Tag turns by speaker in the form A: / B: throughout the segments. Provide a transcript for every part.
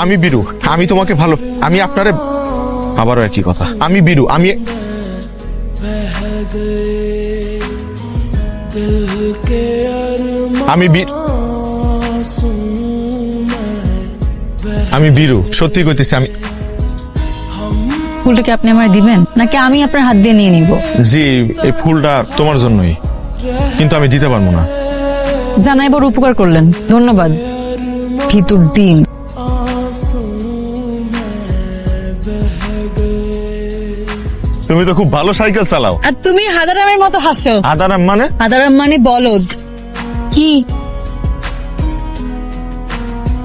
A: আমি বীরু, আমি তোমাকে ভালো, আমি আপনারে আবারও একই কথা, আমি বীরু, আমি আমি বীরু, সত্যি কইতেছি। আমি
B: ফুলটা কি আপনি আমার দিবেন নাকি আমি আপনার হাত দিয়ে নিয়ে নিব?
A: জি, এই ফুলটা তোমার জন্যই, কিন্তু আমি দিতে পারবো না।
B: জানাইবার উপকার করলেন, ধন্যবাদ। ভিতর ডিম।
A: তুমি তো খুব ভালো সাইকেল চালাও।
B: আর তুমি হাদারামের মতো হাসো।
A: আদারাম মানে?
B: হাদারাম মানে বলদ। কি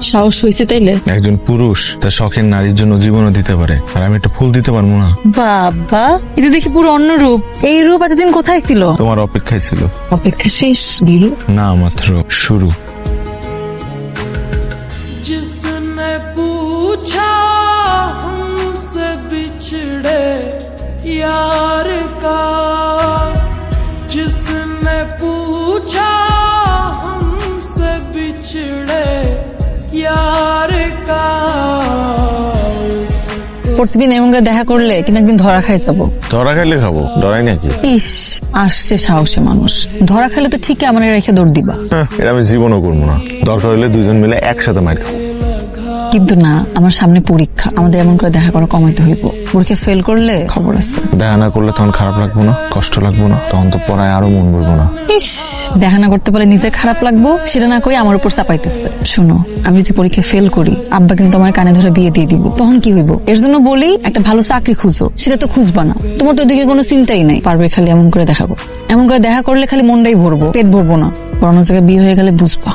B: সাহস হয়েছে তাইলে?
A: একজন পুরুষ তার শখের নারীর জন্য জীবনও দিতে পারে, আর আমি একটা ফুল দিতে পারবো না?
B: বাবা, এটা দেখি পুরো অন্য রূপ। এই রূপ এতদিন কোথায় ছিল?
A: তোমার অপেক্ষায় ছিল।
B: অপেক্ষা শেষ বীরু?
A: না, মাত্র শুরু।
C: जिसने पूछा हमसे बिछड़े यार का, जिसने पूछा हमसे बिछड़े यार का,
B: প্রতিদিন এমন করে দেখা করলে কিন্তু একদিন ধরা খাই যাবো।
A: ধরা খাইলে খাবো, ডরাই নাকি?
B: ইস, আসছে সাহসী মানুষ। ধরা খেলে তো ঠিক আমার রেখে দৌড় দিবা।
A: এটা আমি জীবনও করবো না। দরকার হলে দুজন মিলে একসাথে মার খাবো।
B: কিন্তু না, আমার সামনে পরীক্ষা, আমাদের এমন করে দেখা করা কমাইতে হইব। পরীক্ষা ফেল করলে খবর আছে।
A: দেখা না করলে তখন খারাপ লাগবো না, কষ্ট লাগবো না, তখন তো পড়ায় আরো মন বলবো না।
B: ইস, দেখা না করতে পারলে নিজের খারাপ লাগবো, সেটা না কই আমার উপর চাপাইতেছে। শোনো, আমি যদি পরীক্ষা ফেল করি, আব্বা কিন্তু আমার কানে ধরে বিয়ে দিয়ে দিব। তখন কি হইব? এর জন্য বলি একটা ভালো চাকরি খুঁজো। সেটা তো খুঁজবা না, তোমার তো ওদিকে কোনো চিন্তাই নাই। পারবে খালি এমন করে দেখাবো। এমন করে দেখা করলে খালি মনটাই ভরবো, পেট ভরবো না। বড় জায়গায় বিয়ে হয়ে গেলে বুঝবা।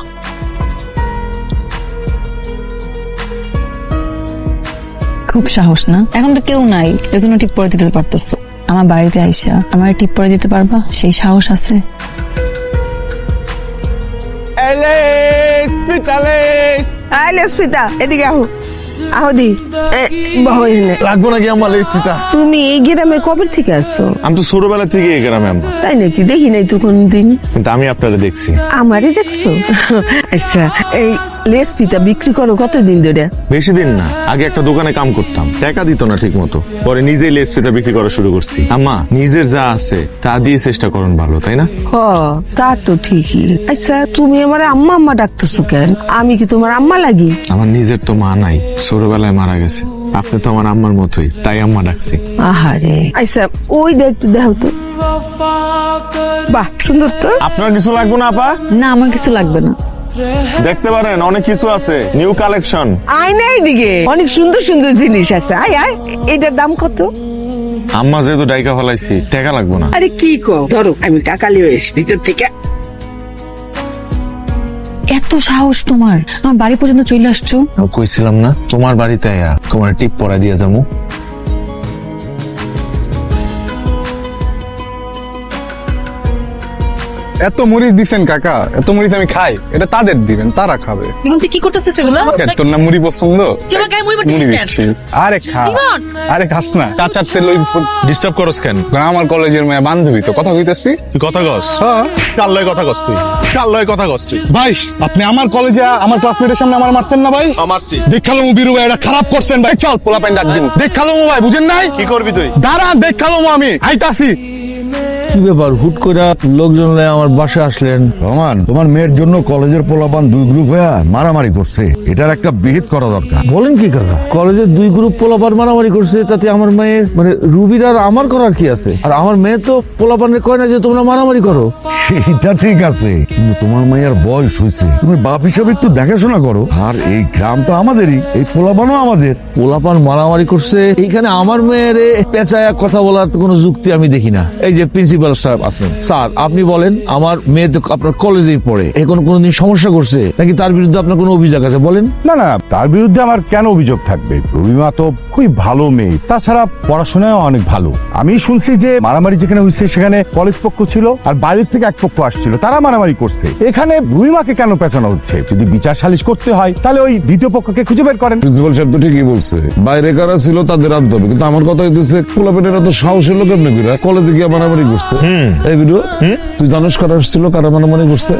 B: খুব সাহস না? এখন তো কেউ নাই, এজন্য ঠিক পরে দিতে পারতেছো। আমার বাড়িতে আইসা আমার ঠিক পরে দিতে পারবা, সেই সাহস আছে?
D: এদিকে আহো, আহো দি। বহু এখানে
A: লাগবো নাকি আমার লেসিটা?
D: তুমি এই গ্রামে কবে থেকে আসছো?
A: আমি তো ছোটবেলা থেকে এই গ্রামে আম্মা।
D: তাই নাকি? দেখি নাই তো কোনদিন।
A: কিন্তু আমি আপনারা দেখছি।
D: আমারই দেখছো? আচ্ছা, এই লেস পিতা বিক্রি করো কতদিন ধরে?
A: বেশি দিন না, আগে একটা দোকানে কাম করতাম, টাকা দিত না ঠিক মতো। পরে নিজেই লেস ফিটা বিক্রি করা শুরু করছি। আম্মা, নিজের যা আছে তা দিয়ে চেষ্টা করুন, ভালো তাই না?
D: হ, তা তো ঠিকই। আচ্ছা, তুমি আমার আম্মা আম্মা ডাকতেছো কেন? আমি কি তোমার আম্মা লাগি?
A: আমার নিজের তো মা নাই, ছোটবেলায় মারা গেছে। আপনি তো আমার আম্মার মতোই, তাই আম্মা ডাকছি।
D: আহারে, আচ্ছা ওই একটু দেখো তো।
C: वफा कर
D: বাহ, সুন্দর তো।
A: আপনার কিছু লাগবে না আপা?
B: না, আমার কিছু লাগবে না।
A: দেখতে পারেন, অনেক কিছু আছে, নিউ কালেকশন।
D: আয় না এইদিকে, অনেক সুন্দর সুন্দর জিনিস আছে। আয় আয়, এটার দাম কত?
A: আম্মা যেহেতু ডাইকা ফেলাইছি, টাকা লাগবে না।
D: আরে কি কো, ধরো আমি টাকা লিয়ে এসে ভিতর থেকে।
B: এত সাহস তোমার, আমার বাড়ি পর্যন্ত চলে আসছো?
A: আমি কইছিলাম না তোমার বাড়িতে আয়া তোমার টিপ পরা দিয়ে যাবো।
E: এত মরিচ দিছেন কাকা, এত মরিচ আমি খাই, এটা তাদের দিবেন, তারা খাবে।
B: এখন তুই কি করতেছিস এগুলো?
E: তোর না মুড়ি পছন্দ?
B: তুই আমার গায়ে মুড়ি
E: মুড়ি
B: মারতেছিস কেন?
E: দিচ্ছি। আরে খা, আরে খাস না। কাঁচার তেল
A: ডিস্টার্ব করস কেন?
E: আমার কলেজের মেয়ে বান্ধবী তো, কথা কইতেছি।
A: তুই কথা কস?
E: হ্যাঁ।
A: কার লয় কথা কস তুই? কার লয় কথা কস তুই?
E: ভাই, আপনি আমার কলেজে আমার ক্লাসমেটের সামনে আমার মারছেন না ভাই?
A: আমারছি।
E: দেখালো বিরু ভাই, এটা খারাপ করছেন ভাই। চল পোলা প্যান্ট ডাক দিন। দেখালো ভাই, বুঝেন নাই?
A: কি করবি তুই?
E: দাঁড়া, দেখালো আমি আইতাছি।
F: কি ব্যাপার, হুট করে লোকজন আমার বাসায় আসলেন?
G: রহমান, তোমার মেয়ের জন্য কলেজের পোলাপান দুই গ্রুপ হয়ে মারামারি করছে, এটার একটা বিহিত করা দরকার।
F: বলেন কি কাকা? কলেজের দুই গ্রুপ পোলাপান মারামারি করছে, তাতে আমার মেয়ে মানে রুবির আর আমার করার কি আছে? আর আমার মেয়ে তো পোলাপানের কয় না যে তোমরা মারামারি করো।
G: সেটা ঠিক আছে, কিন্তু তোমার মেয়ের বয়স হয়েছে, তুমি বাপ হিসাবে একটু দেখাশোনা করো। আর এই গ্রাম তো আমাদেরই, এই পোলাপানও আমাদের।
F: পোলাপান মারামারি করছে, এইখানে আমার মেয়ের পেঁচায়া কথা বলার তো কোনো যুক্তি আমি দেখি না। এই যে প্রিন্সিপাল স্যার আছেন, স্যার আপনি বলেন, আমার মেয়ে তো আপনার কলেজেই পড়ে, এখন কোনোদিন সমস্যা করছে নাকি? তার বিরুদ্ধে আপনার কোনো অভিযোগ আছে? বলেন।
H: না না, তার বিরুদ্ধে আমার কেন অভিযোগ থাকবে? রবিমা তো খুবই ভালো মেয়ে, তাছাড়া পড়াশোনায় অনেক ভালো। আমি শুনছি যে মারামারি যেখানে হয়েছে সেখানে কলেজ পক্ষ ছিল আর বাইরের থেকে এক পক্ষ আসছিল, তারা মারামারি করছে। এখানে রুইমাকে কেন পেঁচানো হচ্ছে? যদি বিচার সালিশ করতে হয় তাহলে ওই দ্বিতীয় পক্ষকে খুঁজে বের করেন।
I: প্রিন্সিপাল সাহেব তো ঠিকই বলছে, বাইরে কারা ছিল তাদের আনতে হবে, কিন্তু আমার কথা হইতেছে পোলাপেটেরা তো সাহস হলো কেমনে করে কলেজে গিয়ে মারামারি করছে। এই ভিডিও তুই জানোস কারা আসছিল, কারা মারামারি করছে?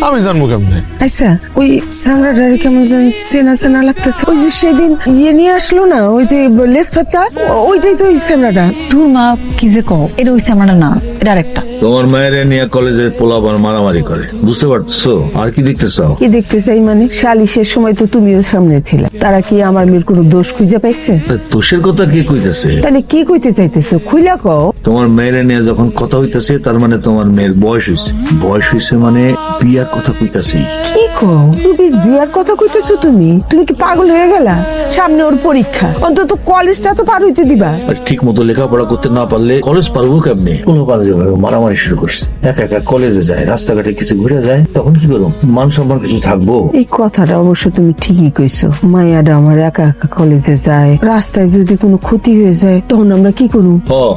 A: আমি জানবো কেমনে?
D: আচ্ছা ওই সামরাটারে কেমন যেন চেনা চেনা লাগতেছে। ওই যে সেদিন নিয়ে আসলো না, ওই যে লেস ফাত্তা, ওইটাই তো ওই সামরাটা।
B: তোর মা কি যে কও, এটা হইছে আমার না, এটা আরেকটা।
F: তোমার মায়ের নিয়ে কলেজে পোলাপান মারামারি করে, বুঝতে পারছো? আর কি দেখতে চাও?
D: কি দেখতে চাই মানে? সালিশের সময় তো তুমিও সামনে ছিলে, তারা কি আমার মেয়ের কোনো দোষ খুঁজে পাইছে?
F: তোষের কথা কি কইতেছে?
D: তাহলে কি কইতে চাইতেছো খুইলা কও।
F: তোমার মেয়ের নিয়ে যখন কথা হইতেছে তার মানে তোমার মেয়ের বয়স হয়েছে। বয়স হয়েছে মানে বিয়ার কথা কইতাছি।
D: কি কও? তুমি বিয়ার কথা কইতেছো? তুমি তুমি কি পাগল হয়ে গেলা? সামনে ওর পরীক্ষা, অন্তত কলেজটা তো পার হইতে দিবা।
F: আর ঠিক মতো লেখাপড়া করতে না পারলে কলেজ পারবো কেমনে? কোনো কলেজে মারামারি শুরু করছে, একা একা কলেজে যায়, রাস্তাঘাটে কিছু ঘুরে যায়, তখন কি করবো? মান সম্মান কিছু থাকবো?
D: এই কথাটা অবশ্য তুমি ঠিকই কইছো। মায়াটা আমার একা একা কলেজে যায়, রাস্তায় যদি কোনো ক্ষতি হয়ে যায় তখন আমরা কি করব?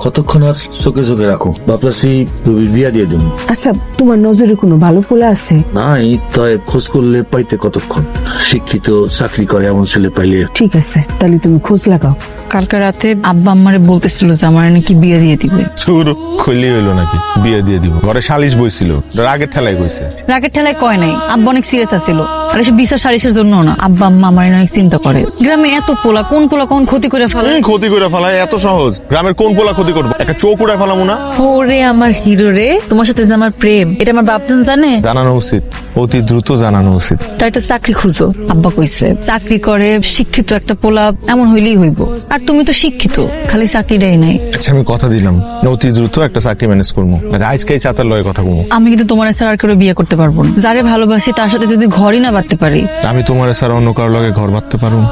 F: কতক্ষণ আর চোখে চোখে রাখো, ভাবতেছি তুমি বিয়া দিয়ে দেবো।
D: আচ্ছা তোমার নজরে কোনো ভালো পোলা আছে?
F: নাই, তাই খোঁজ করলে পাইতে কতক্ষণ? শিক্ষিত চাকরি করে এমন ছেলে পাইলে।
D: ঠিক আছে, তাহলে তুমি খোঁজ লাগাও।
B: কালকে রাতে আব্বা আম্মারে বলতেছিল যে আমার নাকি বিয়ে দিয়ে দিবে।
A: শুরু খুললি হইলো নাকি বিয়ে দিয়ে দিব? ঘরে সালিশ বইছিল, রাগের ঠেলায় কইছে।
B: রাগের ঠেলায় কয় নাই, আব্বা অনেক সিরিয়াস আছিল। আর এসে বিচার সালিশের জন্য না, আব্বা আম্মা আমার অনেক চিন্তা করে। গ্রামে এত পোলা, কোন পোলা কোন ক্ষতি করে ফেলে।
A: ক্ষতি করে ফেলায় এত সহজ? গ্রামের কোন পোলা ক্ষতি করবো? একটা চোখ উড়ায় ফেলামো না?
B: ওরে আমার হিরো রে, তোমার সাথে যে আমার প্রেম, এটা আমার বাপজান জানে?
A: জানানো উচিত, অতি দ্রুত জানানো উচিত।
B: তার একটা চাকরি খুঁজো, আব্বা কইছে। চাকরি করে শিক্ষিত একটা পোলা এমন হইলেই হইব। আর তুমি তো শিক্ষিত, খালি চাকরিটাই নাই।
A: আচ্ছা আমি কথা দিলাম, অতি দ্রুত একটা চাকরি ম্যানেজ করবো। আজকেই চাচার লয়ে কথা বলবো।
B: আমি কিন্তু তোমার ছাড়া আর কেউ বিয়ে করতে পারবো না। যারে ভালোবাসি তার সাথে যদি ঘরই না বাঁধতে পারি।
A: আমি তোমার ছাড়া অন্য কারোর লগে ঘর বাঁধতে পারবো?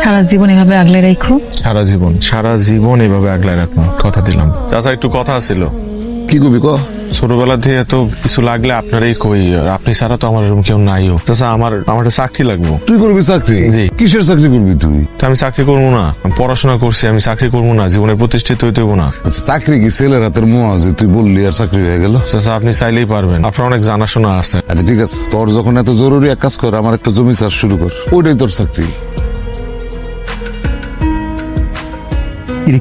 B: সারা জীবন এভাবে আগলে রাখো।
A: সারা জীবন এভাবে আগলায় রাখবো, কথা দিলাম। চাচা একটু কথা ছিল।
I: কি কবি ক?
A: ছোটবেলা থেকে এত কিছু লাগলে আপনারই কই, আপনি ছাড়া তো আমার এরকম কেউ নাইও। চাচা আমার একটা চাকরি লাগবো।
I: তুই করবি চাকরি?
A: জি।
I: কিসের চাকরি করবি তুই?
A: তা আমি চাকরি করবো না? আমি পড়াশোনা করছি, আমি চাকরি করবো না? জীবনে প্রতিষ্ঠিত হইতে হবো না?
I: আচ্ছা চাকরি কি ছেলের হাতের মোয়া যে তুই বললি আর চাকরি হয়ে গেল?
A: চাচা আপনি চাইলেই পারবেন, আপনার অনেক জানাশোনা আছে।
I: আচ্ছা ঠিক আছে, তোর যখন এত জরুরি এক কাজ কর, আমার একটা জমি চাষ শুরু কর, ওইটাই তোর চাকরি।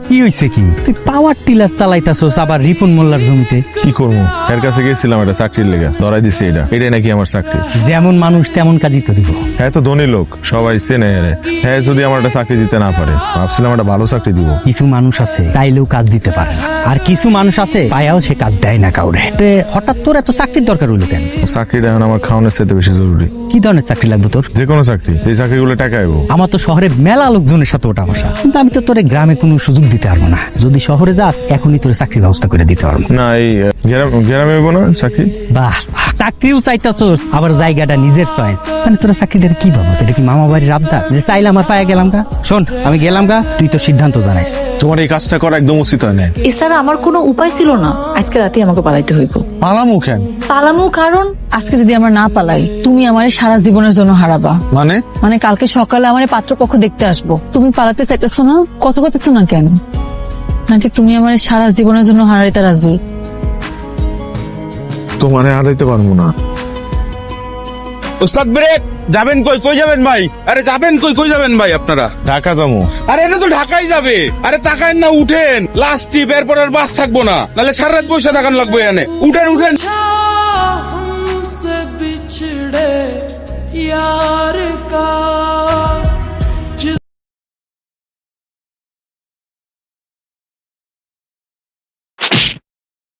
J: কি হয়েছে কি? তুই পাওয়ার টিলার চালাইতাছস আবার রিপন মোল্লার জমিতে।
A: কি করবো? এর কাছে গেছিলাম একটা চাকরির লেগে, ধরাই দিছে এটাই নাকি আমার চাকরি।
J: যেমন মানুষ তেমন কাজই তো দিব।
A: হ্যাঁ তো ধনী লোক, সবাই চেনে এরে। হ্যাঁ যদি আমার একটা চাকরি দিতে না পারে, ভাবছিলাম একটা ভালো চাকরি দিব।
J: কিছু মানুষ আছে চাইলেও কাজ দিতে পারে না, আর কিছু মানুষ আছে পায়াও সে কাজ দেয় না কাউরে। তে হঠাৎ তোর এত চাকরির দরকার হইলো কেন?
A: চাকরিটা এখন আমার খাওয়ানোর চাইতে বেশি জরুরি।
J: কি ধরনের চাকরি লাগবে তোর?
A: যে কোনো চাকরি, এই চাকরিগুলো টাকা আইবো।
J: আমার তো শহরে মেলা লোকজনের সাথে ওটা বসা, কিন্তু আমি তো তোরে গ্রামে কোনো সুযোগ দিতে পারবো না। যদি শহরে যাস এখনই তোর চাকরির ব্যবস্থা করে দিতে পারবো
A: না। এই গ্রামে হইবো না চাকরি?
J: বাহ, চাকরিও চাইতাছস আবার জায়গাটা নিজের চয়েস। মানে তোরা চাকরিটা কি ভাবছ? এটা কি মামা বাড়ির আবদা যে চাইলে আমার পায়ে গেলাম গা? শোন আমি গেলাম গা, তুই তো সিদ্ধান্ত জানাইস।
A: তোমার এই কাজটা করা একদম উচিত হয় না।
B: এছাড়া আমার কোনো উপায় ছিল না, আজকে রাতে আমাকে পালাইতে হইব।
A: পালামু কেন?
B: পালামো কারণ আজকে যদি আমার না পালাই, তুমি আমারে সারা জীবনের জন্য হারাবা। মানে কালকে সকালে আমার পাত্রপক্ষ দেখতে আসবো। তুমি পালাতে চাইতেছো না? কথা বলতেছো না কেন? নাকি তুমি আমার সারা জীবনের জন্য হারাইতে রাজি?
A: তোমারে হারাইতে পারবো না।
K: উস্তাদ ব্রেক, যাবেন কই? কই যাবেন ভাই? আরে যাবেন কই? কই যাবেন ভাই আপনারা?
A: ঢাকা যাবো।
K: আরে এটা তো ঢাকাই যাবে। আরে তাকায় না, উঠেন। লাস্ট ট্রিপ, এরপর আর বাস থাকবো না, নাহলে সারা রাত বসে থাকান লাগবে এখানে। উঠেন উঠেন।